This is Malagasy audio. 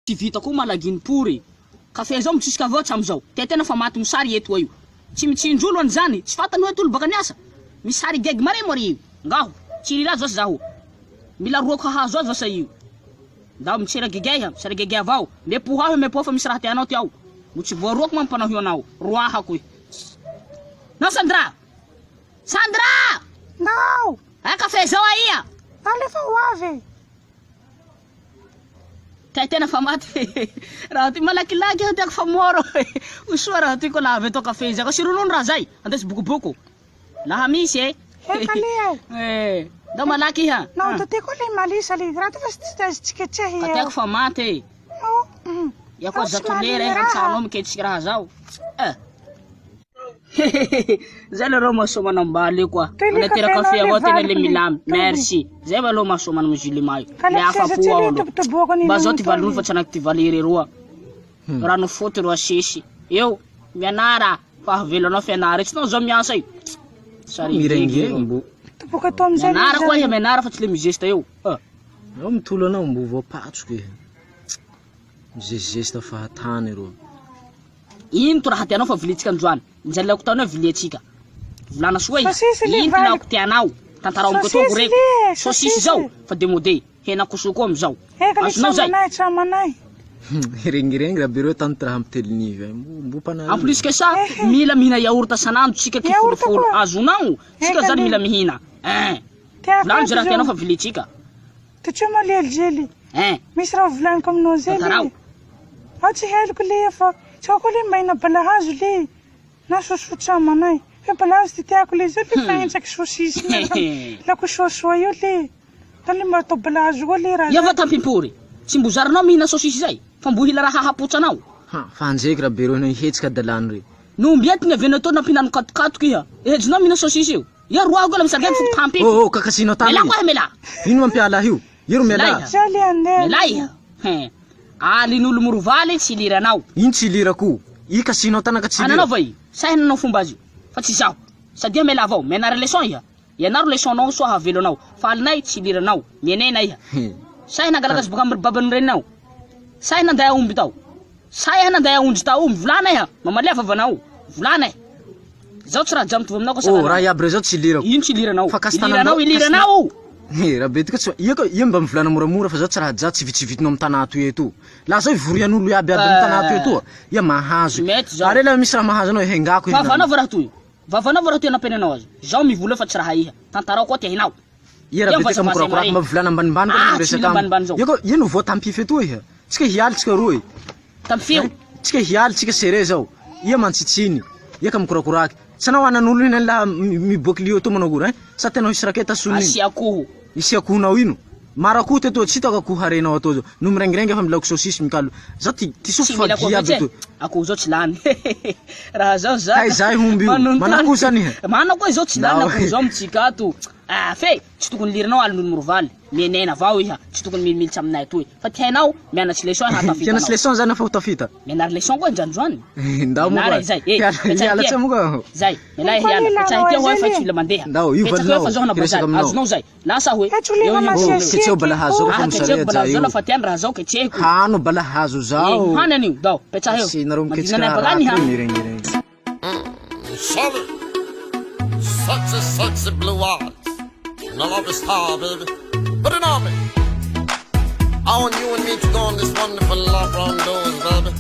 Tsy vita koa malaginy pory. Kafe zao mitsisika voatra amizao. Tena fa maty misary eto io. Tsy mitsinjolo an'izany, tsy fantany hoe tolo baka niasa. Misary geg mare mori io. Ngaho, tsy rira zao zaho. Mila roko hahazo azo sa io. Ndao mitsira gegea, mitsira gegea avao. Me poha me pofa misy raha tianao ty ao. Mo tsy voaroko mampanao ionao. Roahako. Na Sandra! Sandra! Não! Kafe zao aia. Alefa ho avy. Tena fa maty. Raha ty malakilaky aho tiako fa moro. Usoa raha ty ko lavy to kafe zao. Kasi ronono raha zay. Andes buku-buku. Laha misy da malaky ha. Não, tu ko le malisa le grato fast tsiketsehy. Tiako fa maty. Ya ko zatolera hantsano miketsika raha zao. Zay le rô masoma nambaly koa. Anatira kafe avao tena le milamy. Merci. Zay va lo masoma na mizili mayo. Le afapo aho. Mba zao ty valony fa tsy anaky ty valery roa. Rano foty roa sisy. Eo, mianara. Fa havelanao fianara. Tsy nao zao miasa io. Sary Mirengeng. Boka to amizay. Mianara koa iha mianara fa tsy le mizesta eo. Ao mitolo anao mbo voapatroka iha. Mizezesta fahatany ro. Ino to raha tianao fa vilitsika androany. Njalako taonao viletsika. Volana soa iha. Ino tianao tianao. Tantarao mikotoako reko. Sosisy zao fa demodé. Hena koso koa amizao. Azonao zay. Manay. Irengireng raha bereo tany raha mitelinive. Mbo pana. En plus que ça, mila mihina yaourt sanandro tsika ty folofolo. Azonao. Tsika zany mila mihina. Volano zay raha tianao fa viletsika. Ty mo le aljely. Misy raha volaniko aminao zay le. Ao tsy heloko le fa tsy ako le mahina balahazo le. Na sosotra manay. Fe balahazo ty tiako le zao le fahentraky sosisy. La ko sosoa io le. Tali mba atao balahazo koa le raha. Ya va tampimpory. Tsy mbo zaranao mihina sosisy zay. Fa mbo hila raha hahapotsanao. Fa anjeky raha bereo no ihetsika dalany re. No mbiety ngavena to nampinano katokatoka iha. Ehejonao mihina sosisy io. Ya roa gola misargay foko tampy. Oh, kakasino tany. Mela koa mela. Ino mampiala io? Iro mela. Jali ande. Mela iha. Alin'olo morovaly tsy liranao. Ino tsy lirako? I kasino tanaka tsy lira. Ananao vai. Sahinanao fomba azy io. Fa tsy zaho. Sadia mela avao. Menara leçon iha. Ianaro leçonnao soa havelonao. Fa alinay tsy liranao. Mienena iha. Sahina galagazy boka amin'ny babany renao. Sahina anday aomby tao. Sahina anday aondry tao. Volana iha. Mamalefa vanao. Volana. Zao tsy raha jamto aminao ko sa. Oh, raha iaby zao tsy lirako. Ino tsy liranao? Fa kastananao Iliranao. Raha betika tsy ia mba mivolana moramora fa zao tsy raha ja tsy vitsivitinao amin'ny tanato eto. La zao ivorian'olo iaby amin'ny tanato eto. Ia mahazo. Are la misy raha mahazo anao hengako. Vavanao raha toy. Vavanao raha toy napenanao azy. Zao mivola fa tsy raha iha. Tantarao koa ty hinao. Ia raha betika mikorakorako mavolana ambanimbany koa resaka aminy. Ia no voa tampify eto iha. Tsika hialy tsika roe. Tampifio. Tsika hialy tsika sere zao. Ia mantsitsiny. Ia ka mikorakoraky. Sanao anan'olo ina la miboaky lio to manao gory sa tena hisy raketa suni. Asiakoho. Isi akohonao ino? Marakoho teto tsy hitako akoho harenao ato zao. No mirengirengy fa milaoko sosisy mikalo. Zao ty sofy fagia aby to. Akoho zao tsy lany. Raha zao za. Hay zay humbi. Manako zany. Manako koa zao tsy lany akoho zao mitsika ato. Fe tsy tokony liranao alin'olo morovaly. Mienena avao iha. Tsy tokony mililitsy aminay atoy. Fa ty hainao mianatsy leçon hatafita. Mianatsy leçon zany fa utafita. Mianary leçon koa njanjoany. Ndao mo ba. Zay. Yala tsy mo ko. Zay. Melay hiala. Petsahy tia hoy fa tsy mila mandeha. Ndao io valnao. Fa zona bazary. Azonao zay. Lasa hoy. Ketseo balahazo ko msarea zao. Zao fa tian raha zao ketsehiko. Hano balahazo zao. Hanani dao. Petsahy io. Sinaro mketsika bagani ha. Sexy blue eyes. And I love the star, baby. Put it on me. I want you and me to go on this wonderful love round doors, baby.